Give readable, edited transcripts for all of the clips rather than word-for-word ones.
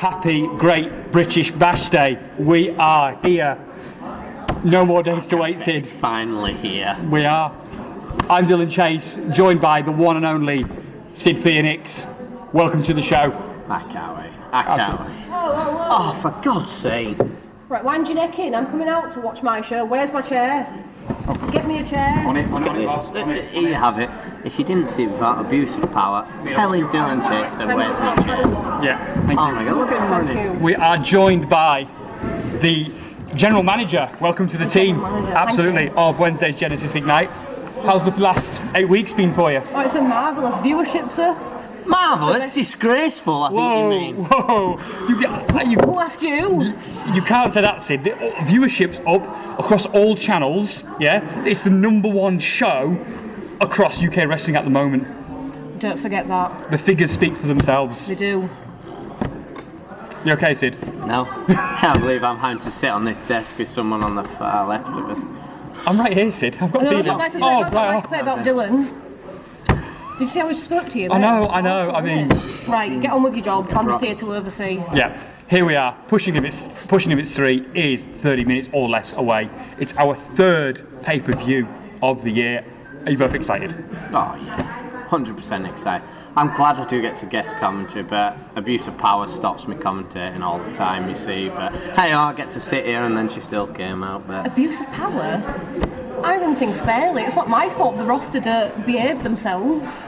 happy, great British Bash Day. We are here. No more days to wait, Sid. It's finally here. We are. I'm Dylan Chase, joined by the one and only Sid Phoenix. Welcome to the show. I can't wait. I can't wait. Whoa. Oh, for God's sake. Right, wind your neck in. I'm coming out to watch my show. Where's my chair? Get me a chair. On it, Look at this. Here you have it. If you didn't see it without abuse of power, telling Dylan Chase to where's my chair. Yeah, thank Oh you. my God, look at him running. Thank you. We are joined by the General Manager. Welcome to the team. Manager, Absolutely, thank of Wednesday's Genesis Ignite. How's the last 8 weeks been for you? Oh, it's been marvellous. Viewership, sir. Marvellous, disgraceful, I think you mean. Whoa! Who asked you? You can't say that, Sid. The viewership's up across all channels, yeah? It's the #1 show across UK wrestling at the moment. Don't forget that. The figures speak for themselves. They do. You okay, Sid? No, can't believe I'm having to sit on this desk with someone on the far left of us. I'm right here, Sid. I've got I know, feelings. that's what nice to say about Dylan. Did you see how he spoke to you I there? know. I mean... Right, get on with your job. I'm just here to oversee. Yeah, here we are. Pushing Limits 3 is 30 minutes or less away. It's our third pay-per-view of the year. Are you both excited? Oh yeah, 100% excited. I'm glad I do get to guest commentary, but abuse of power stops me commentating all the time, you see. But hey, I get to sit here, and then she still came out. But Abuse of power? I run things fairly. It's not my fault the roster don't behave themselves.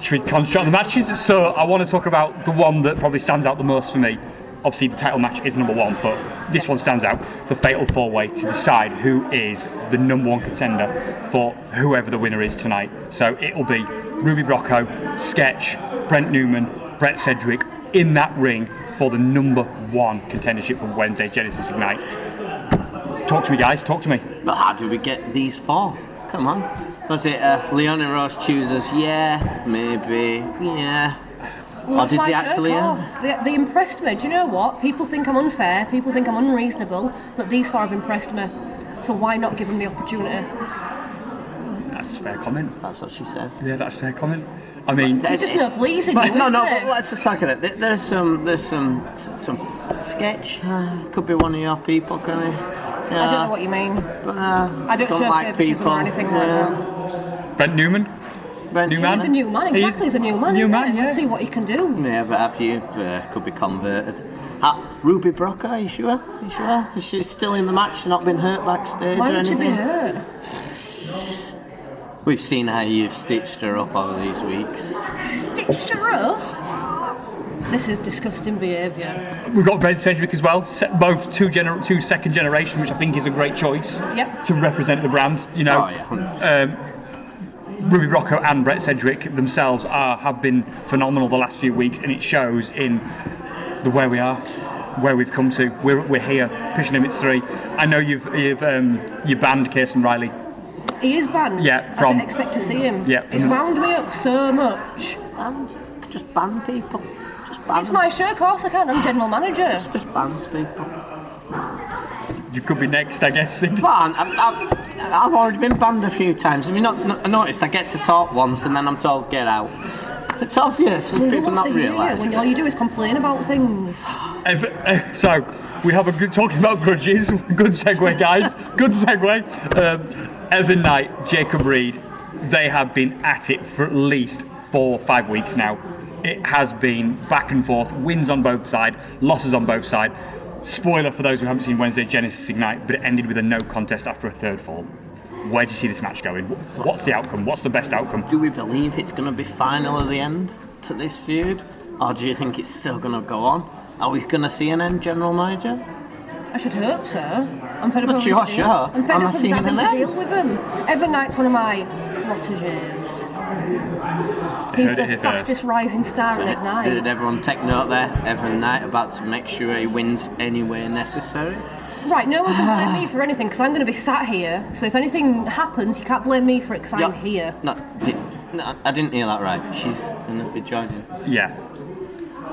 Should we concentrate on the matches? So I want to talk about the one that probably stands out the most for me. Obviously the title match is #1, but this one stands out, the Fatal 4-Way, to decide who is the #1 contender for whoever the winner is tonight. So it'll be Ruby Brocco, Sketch, Brent Newman, Brett Sedgwick in that ring for the #1 contendership for Wednesday's Genesis Ignite. Talk to me, guys, talk to me. But how do we get these four? Come on. Was it Leona Rose chooses? Yeah, maybe, yeah. Well, or did that's they my actually? show, they impressed me. Do you know what? People think I'm unfair, people think I'm unreasonable, but these four have impressed me. So why not give them the opportunity? That's a fair comment. That's what she says. Yeah, that's a fair comment. I mean... There's just no pleasing But you, no, isn't but it? let's just look at it. There's some Sketch. Could be one of your people, can he? Yeah. I don't know what you mean. But, I don't show like favouritism people or anything like that. Brent Newman? Brent New man? He's a new man, exactly. He's a new man. New isn't man, it? yeah. Let's see what he can do. Yeah, but have you could be converted. Ruby Brocco, are you sure? Are you sure? Is she still in the match? She's not been hurt backstage Why or would she anything? be hurt? We've seen how you've stitched her up over these weeks. Stitched her up? This is disgusting behaviour. We've got Brent Sedgwick as well, both two second generation, which I think is a great choice to represent the brand. You know, Oh, yeah, Ruby Brocco and Brett Sedgwick themselves have been phenomenal the last few weeks, and it shows in the where we are, where we've come to. We're here, Pushing Limits 3. I know you banned Kirsten Riley. He is banned. Yeah, I from- didn't expect to see him. Yeah, He's wound me up so much. Just ban people. Just ban It's my show, of course I can. I'm general manager. Just bans people. You could be next, I guess. Sid. Ban? I've already been banned a few times. Have you not noticed? I get to talk once and then I'm told get out. It's obvious. Who People wants not to hear you realise. when all you do is complain about things? So we have a good talking about grudges. Good segue, guys. Good segue. Evan Knight, Jacob Reed, they have been at it for at least 4 or 5 weeks now. It has been back and forth, wins on both sides, losses on both sides. Spoiler for those who haven't seen Wednesday's Genesis Ignite, but it ended with a no contest after a third fall. Where do you see this match going? What's the outcome? What's the best outcome? Do we believe it's going to be final at the end to this feud? Or do you think it's still going to go on? Are we going to see an end, General Manager? I should hope so. I'm fed up But with you are having to sure? deal- I'm fed Am I up with seeing having an to end? deal with him. Evan Knight's one of my protégés. He's heard it the here first. fastest rising star in Did Ignite. everyone take note there? Evan Knight about to make sure he wins any way necessary. Right, no one can blame me for anything because I'm going to be sat here. So if anything happens, you can't blame me for it because I'm here. No, I didn't hear that right. She's going to be joining. Yeah.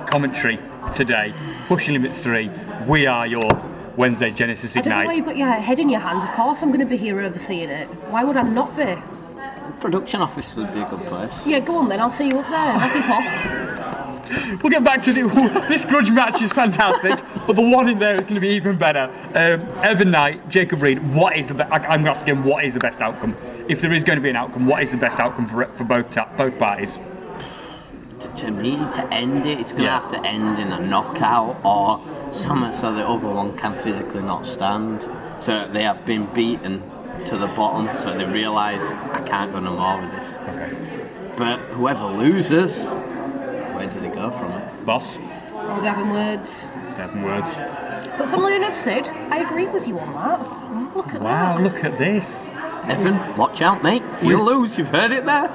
Commentary today. Pushing Limits 3. We are your Wednesday Genesis I don't know why Ignite. you've got your head in your hands. Of course I'm going to be here overseeing it. Why would I not be? Production office would be a good place. Yeah, go on then. I'll see you up there. Happy pop. We'll get back to this grudge match is fantastic, but the one in there is going to be even better. Evan Knight, Jacob Reed. What is the best? I'm asking, what is the best outcome? If there is going to be an outcome, what is the best outcome for both parties? To me, to end it, it's going to have to end in a knockout or something so the other one can physically not stand. So they have been beaten to the bottom, so they realise I can't go no more with this. Okay. But whoever loses, where do they go from it? Boss? I'll be having words. Having words. But funnily enough, Sid, I agree with you on that. Look at Wow, that. look at this. Evan, watch out, mate. If you lose, you've heard it there.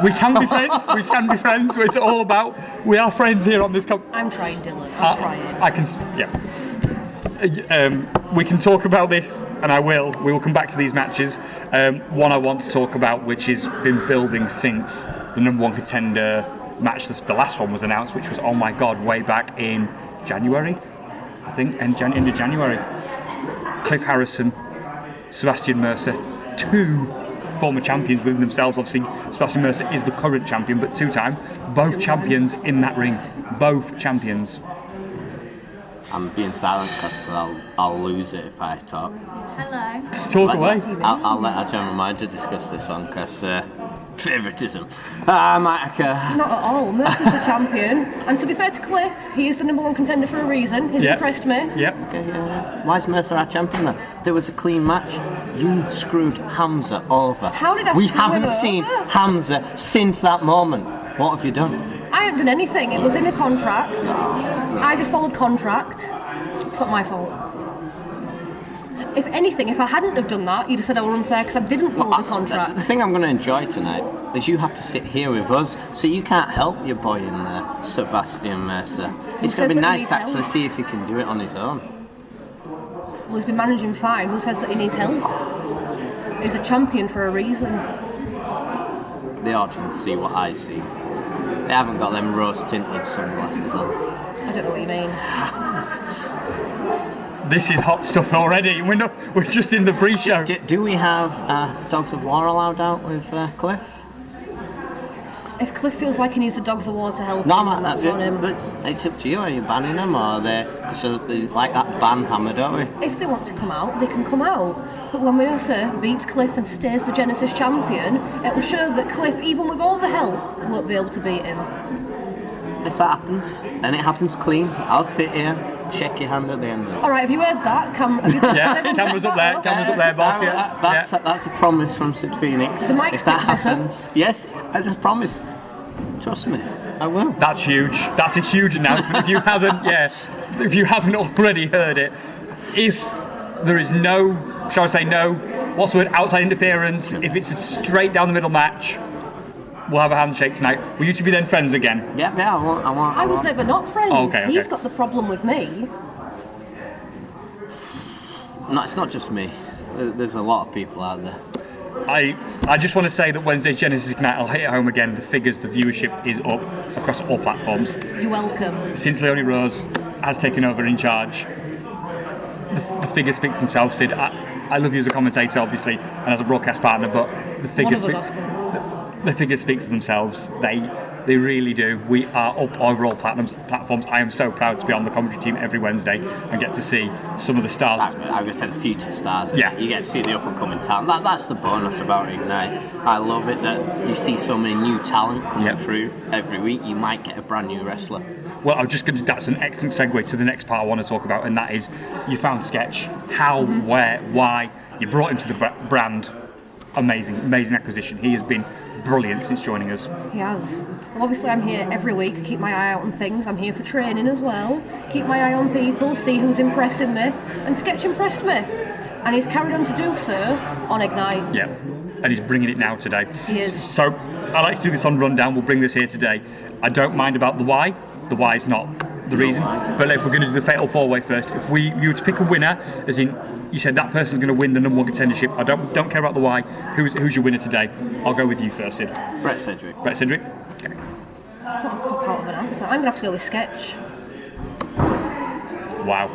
We can be friends. We can be friends. It's all about, we are friends here on this I'm trying, Dylan. I'm trying. I can, yeah. We can talk about this, and I will. We will come back to these matches. One I want to talk about, which has been building since the number one contender match. The last one was announced, which was, oh my God, way back in January, I think, end of January. Cliff Harrison, Sebastian Mercer, two former champions within themselves. Obviously, Sebastian Mercer is the current champion, but two-time, both champions in that ring. Both champions. I'm being silent because I'll lose it if I talk. Hello. Talk away. I'll let our general manager discuss this one because favouritism. Might occur. Not at all. Mercer's the champion. And to be fair to Cliff, he is the number one contender for a reason. He's impressed me. Yep. Okay, why is Mercer our champion then? There was a clean match. You screwed Hamza over. How did I We screw him haven't over? seen Hamza since that moment. What have you done? I haven't done anything. It was in a contract. I just followed contract. It's not my fault. If anything, if I hadn't have done that, you'd have said I were unfair because I didn't follow the contract. The thing I'm going to enjoy tonight is you have to sit here with us, so you can't help your boy in there, Sebastian Mercer. It's going to says be that he nice needs to actually help? see if he can do it on his own. Well, he's been managing fine. Who says that he needs help? He's a champion for a reason. The audience see what I see. They haven't got them rose-tinted sunglasses on. I don't know what you mean. This is hot stuff already. We're just in the pre-show. Do we have Dogs of War allowed out with Cliff? If Cliff feels like he needs the Dogs of War to help No, him, man, that's on him. but it's up to you. Are you banning them, or are they? Because they like that ban hammer, don't we? If they want to come out, they can come out. But when Mercer beats Cliff and stays the Genesis champion, it will show that Cliff, even with all the help, won't be able to beat him. If that happens, and it happens clean, I'll sit here, shake your hand at the end of it. All right, have you heard that? Yeah, camera's up there. Camera's up there, boss. Yeah. That's a promise from Sid Phoenix. The mic's If that picked this up. happens, yes, I just promise. Trust me, I will. That's huge. That's a huge announcement. If you haven't already heard it, if there is no, shall I say no, what's the word, outside interference, if it's a straight down the middle match, we'll have a handshake tonight. Will you two be then friends again? Yeah, I want. I was never not friends. Oh, okay. He's got the problem with me. No, it's not just me. There's a lot of people out there. I just want to say that Wednesday's Genesis Ignite, I'll hit it home again, the figures, the viewership is up across all platforms. You're welcome. Since Leonie Rose has taken over in charge, the figures speak for themselves. Sid, I love you as a commentator, obviously, and as a broadcast partner, but the figures speak for themselves. They really do. We are up over all platforms. I am so proud to be on the commentary team every Wednesday and get to see some of the stars. I would say the future stars. Yeah. You get to see the up and coming talent. That's the bonus about Ignite. I love it that you see so many new talent coming through every week. You might get a brand new wrestler. Well, that's an excellent segue to the next part I want to talk about, and that is you found Sketch. How, where, why? You brought him to the brand. Amazing acquisition. He has been brilliant since joining us. He has. Well, obviously I'm here every week, keep my eye out on things. I'm here for training as well. Keep my eye on people, see who's impressing me. And Sketch impressed me. And he's carried on to do so on Ignite. Yeah. And he's bringing it now today. He is. So I like to do this on rundown. We'll bring this here today. I don't mind about the why. The why is not the reason. But if we're going to do the Fatal 4-Way first, if you were to pick a winner, as in you said that person's going to win the number one contendership, I don't care about the why. Who's your winner today? I'll go with you first, Sid. Brett Sedgwick. Brett Sedgwick? Okay. What a cop out of an answer. I'm going to have to go with Sketch. Wow.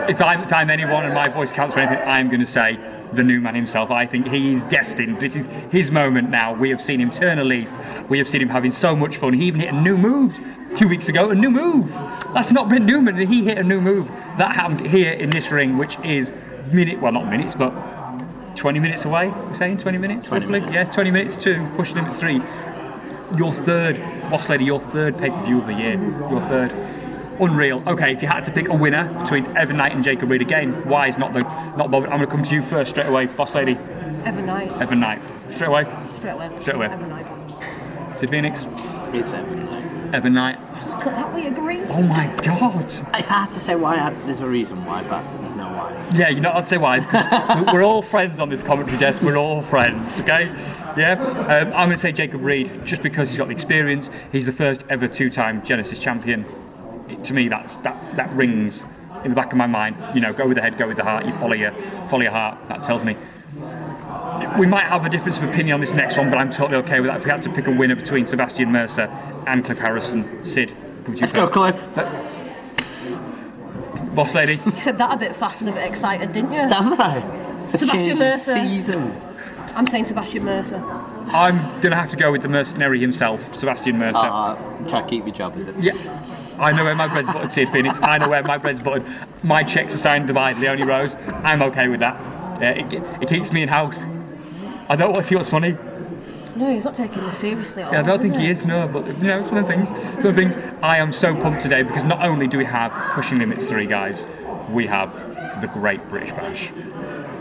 If I'm anyone and my voice counts for anything, I'm going to say the new man himself. I think he is destined. This is his moment now. We have seen him turn a leaf. We have seen him having so much fun. He even hit a new move 2 weeks ago. A new move. That's not Brent Newman. He hit a new move. That happened here in this ring, which is not minutes, but 20 minutes away. We're saying 20 minutes, 20 roughly. minutes. Yeah, 20 minutes to push limits 3. Your third, Boss Lady, your third pay-per-view of the year. Your third. Unreal. Okay, if you had to pick a winner between Evan Knight and Jacob Reed again, why is not bothered? I'm going to come to you first straight away, Boss Lady. Evan Knight. Evan Knight. Straight away. Straight away. Evan Knight. Sid Phoenix. It's Evan Knight. Evan Knight. Look at that, we agree. Oh my God. If I had to say why, there's a reason why, but there's no whys. Yeah, you're not allowed to say why, because we're all friends on this commentary desk. We're all friends, okay? Yeah. I'm going to say Jacob Reed, just because he's got the experience. He's the first ever 2-time Genesis champion. To me, that rings in the back of my mind. You know, go with the head, go with the heart. You follow your heart. That tells me. We might have a difference of opinion on this next one, but I'm totally okay with that. If we had to pick a winner between Sebastian Mercer and Cliff Harrison, Sid, come to you Let's first. go, Cliff. Boss Lady. You said that a bit fast and a bit excited, didn't you? Damn right. Sebastian Mercer. Season. I'm saying Sebastian Mercer. I'm going to have to go with the mercenary himself, Sebastian Mercer. Try to keep your job, is it? Yeah. I know where my bread's buttered, Sid Phoenix. I know where my bread's buttered. My checks are signed by Leonie Rose. I'm okay with that. It keeps me in house. I don't want to see what's funny. No, he's not taking this seriously at all. Yeah, I don't think is he is, no, but you know, some things. I am so pumped today because not only do we have Pushing Limits 3 guys, we have the Great British Bash.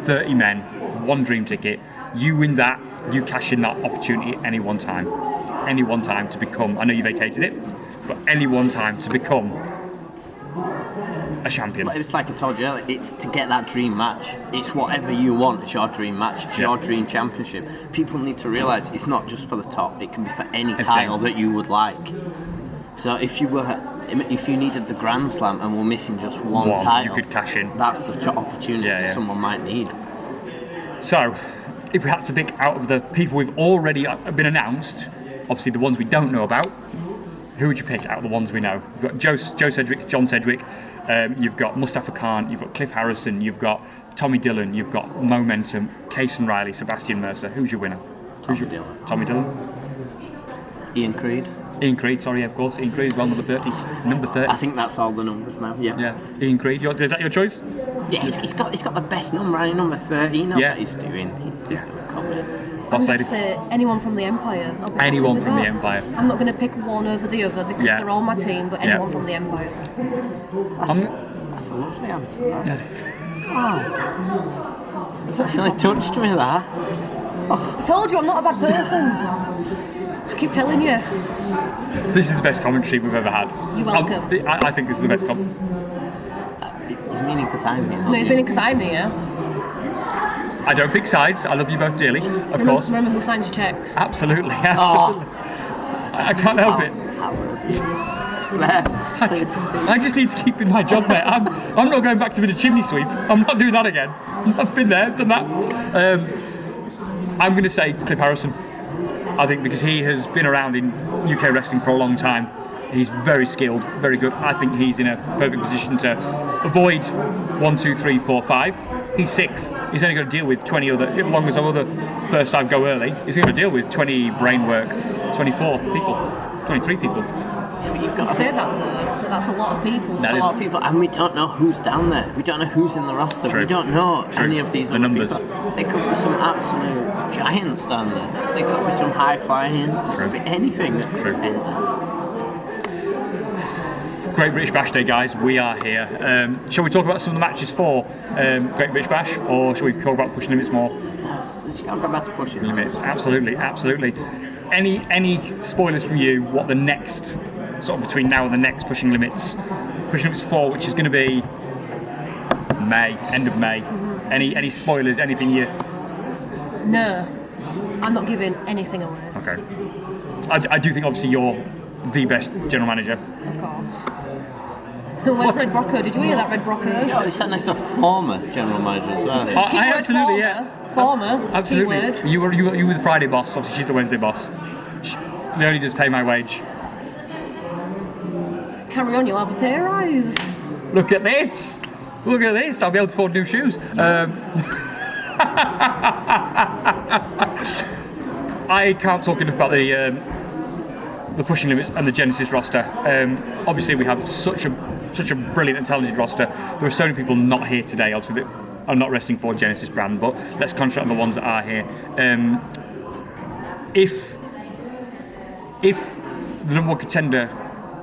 30 men, one dream ticket. You win that, you cash in that opportunity at any one time. Any one time to become, I know you vacated it, but any one time to become a champion. But it's like I told you earlier, it's to get that dream match. It's whatever you want, it's your dream match, it's your dream championship. People need to realise it's not just for the top, it can be for any title that you would like. So if you needed the Grand Slam and were missing just one title, you could cash in. That's the opportunity that someone might need. So, if we had to pick out of the people we've already been announced, obviously the ones we don't know about, who would you pick out of the ones we know? You've got Joe Sedgwick, John Sedgwick, you've got Mustafa Khan, you've got Cliff Harrison, you've got Tommy Dillon, you've got Momentum, Cason Riley, Sebastian Mercer. Who's your winner? Tommy Dillon. Ian Creed. Sorry, of course. Ian Creed is number 30. I think that's all the numbers now. Yeah. Ian Creed. Is that your choice? Yeah, he's got the best number, number 30. He knows what he's doing. He's going to come in. Boss Lady. Anyone from the Empire. Anyone from the Empire. I'm not going to pick one over the other because they're all my team, but anyone from the Empire. That's a lovely answer. Wow. It's actually touched me, that. I told you I'm not a bad person. I keep telling you. This is the best commentary we've ever had. You're welcome. I think this is the best commentary. He's meaning because I'm here. No, he's meaning because I'm here. I don't pick sides. I love you both dearly, of course. Remember who signs your checks? Absolutely. I can't help it. I just need to keep in my job, mate. I'm not going back to be the chimney sweep. I'm not doing that again. I've been there, done that. I'm going to say Cliff Harrison. I think because he has been around in UK wrestling for a long time. He's very skilled, very good. I think he's in a perfect position to avoid 1, 2, 3, 4, 5. He's 6th. He's only going to deal with 20 other, as long as some other first 5 go early, he's going to deal with 20 brain work, 24 people, 23 people. Yeah, but you've got to say that though, that's a lot of people. That's a lot of people, and we don't know who's down there. We don't know who's in the roster. True. We don't know any of these the other numbers. People. They could be some absolute giants down there. They could be some high flying. Could be anything that could enter. Great British Bash Day, guys. We are here. Shall we talk about some of the matches for Great British Bash, or shall we talk about Pushing Limits more? Just gotta go back to Pushing Limits. Absolutely. Any spoilers from you? What the next, sort of between now and the next Pushing Limits 4, which is going to be May, end of May. Any spoilers? Anything you? No, I'm not giving anything away. Okay. I do think obviously you're the best general manager. Of course. Where's Red Brocco? Did you hear that, Red Brocco? Yeah, he sat next to a former general manager as well. I absolutely, Former. Absolutely. Keyword. You were the Friday boss. Obviously, she's the Wednesday boss. They only just pay my wage. Carry on, you'll have a pay rise. Look at this. I'll be able to afford new shoes. I can't talk enough about the pushing limits and the Genesis roster. Obviously, we have such a brilliant and talented roster. There are so many people not here today, obviously, that are not wrestling for Genesis brand, but let's concentrate on the ones that are here. If the number one contender,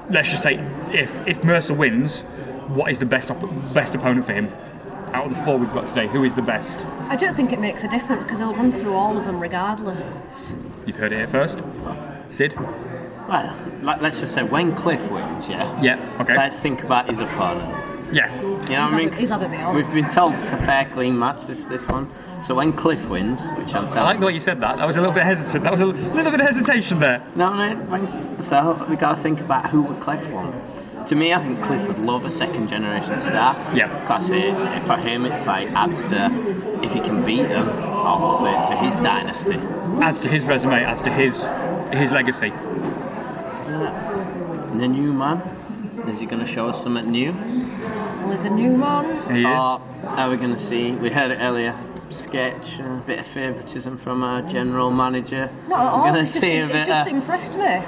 let's just say, if Mercer wins, what is the best opponent for him? Out of the four we've got today, who is the best? I don't think it makes a difference because he'll run through all of them regardless. You've heard it here first. Sid? Well, let's just say when Cliff wins, yeah? Yeah, okay. Let's think about his opponent. Yeah. You know what I mean? He's having me on. We've been told it's a fair, clean match, this one. So when Cliff wins, which I'm telling I like the way you said that. That was a little bit hesitant. That was a little bit of hesitation there. No, so we got to think about who would Cliff want. To me, I think Cliff would love a second generation star. Yeah. Because for him, it's like adds to, if he can beat them, obviously, to his dynasty. Adds to his resume, adds to his legacy. And the new man, is he going to show us something new? Well, there's a new man. He is. Or are we going to see, we heard it earlier, sketch, a bit of favouritism from our general manager. Not at all. We're going to It's see a just, bit it's just impressed me.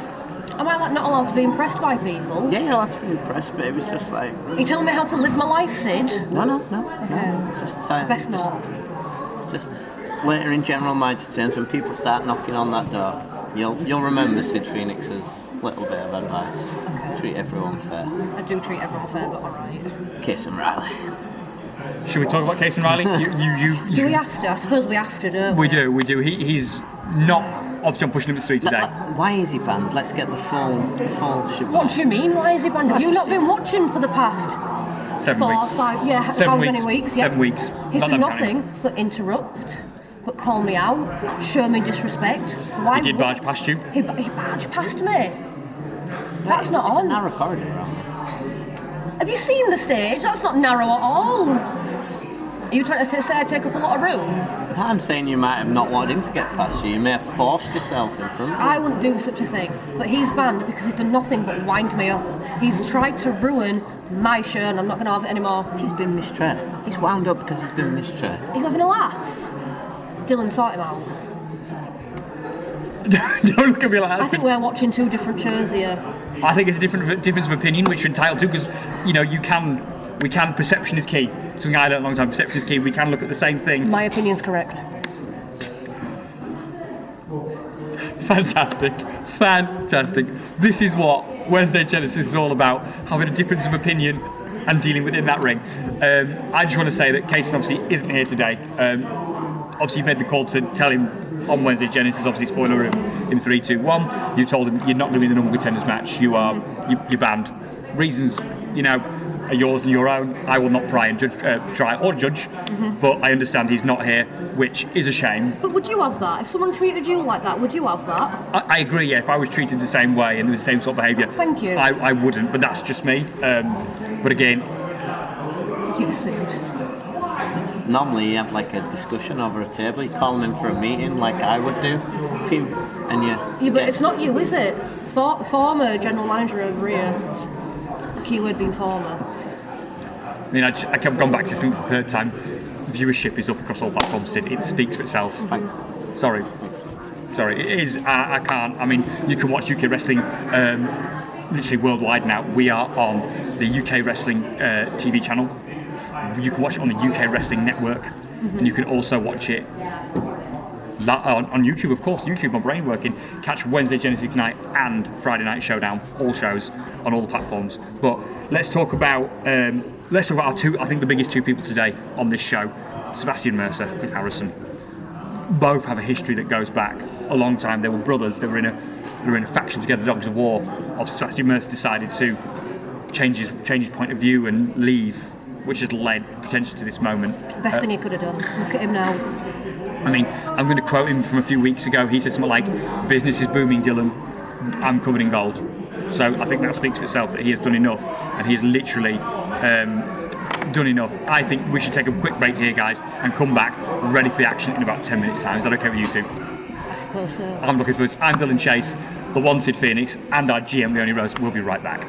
Am I not allowed to be impressed by people? Yeah, you're allowed to be impressed, but it was just like... Are you telling me how to live my life, Sid? No. Okay. Best not. Just later in general manager terms, when people start knocking on that door, you'll remember Sid Phoenix's little bit of advice. Okay. Treat everyone fair. I do treat everyone fair, but alright. Case and Riley. Should we talk about Casey Riley? Do we have to? I suppose we have to, don't we? We do. He's not obviously on pushing limits 3 today. Why is he banned? Let's get the full shit. What do you mean? Why is he banned? Have you not been watching for the past 7 weeks. 5, yeah, 7 how weeks. many weeks? Yeah. 7 weeks. He's Not done them nothing but interrupt, but call me out, show me disrespect. Why He did barge past you. He barged past me. That's not It's a on. narrow corridor. Have you seen the stage? That's not narrow at all. Are you trying to say I take up a lot of room? I'm saying you might have not wanted him to get past you. You may have forced yourself in front. I wouldn't do such a thing. But he's banned because he's done nothing but wind me up. He's tried to ruin my show and I'm not going to have it anymore. He's been mistreated. He's wound up because he's been mistreated. Are you having a laugh? Dylan, sort him out. Don't look at me like that. I think we're watching two different shows here. I think it's a difference of opinion, which you're entitled to, because we can. Perception is key. Something I learned a long time. Perception is key. We can look at the same thing. My opinion's correct. Fantastic. This is what Wednesday Genesis is all about: having a difference of opinion and dealing within that ring. I just want to say that Casey obviously isn't here today. Obviously, you made the call to tell him on Wednesday Genesis, obviously spoiler room in 3, 2, 1. You told him you're not going to be in the number contenders match. You're banned. Reasons, are yours and your own. I will not try or judge, but I understand he's not here, which is a shame. But would you have that? If someone treated you like that, would you have that? I agree, yeah, if I was treated the same way and there was the same sort of behaviour, Thank you. I wouldn't, but that's just me. But again... You're sued. Normally you have like a discussion over a table, you call them in for a meeting like I would do, and Yeah, but it's not you, is it? Former general manager of Rhea. Keyword being former. I mean, I've gone back to this, I think it's the third time. Viewership is up across all platforms, Sid. It speaks for itself. Thanks. Sorry, it is. I can't. I mean, you can watch UK wrestling literally worldwide now. We are on the UK Wrestling TV channel. You can watch it on the UK Wrestling Network, and you can also watch it on YouTube, of course. YouTube, my brain working. Catch Wednesday Genesis Night and Friday Night Showdown, all shows on all the platforms. But let's talk about our two. I think the biggest two people today on this show, Sebastian Mercer, Cliff Harrison. Both have a history that goes back a long time. They were brothers. They were in a faction together, Dogs of War. Obviously, Sebastian Mercer decided to change his point of view and leave, which has led potentially to this moment. Best thing he could have done. Look at him now. I mean, I'm going to quote him from a few weeks ago. He said something like, "Business is booming, Dylan. I'm covered in gold." So I think that speaks for itself that he has done enough, and he has literally done enough. I think we should take a quick break here, guys, and come back ready for the action in about 10 minutes' time. Is that okay with you two? I suppose so. I'm looking forward. I'm Dylan Chase, the Wanted Phoenix, and our GM, Leonie Rose. We'll be right back.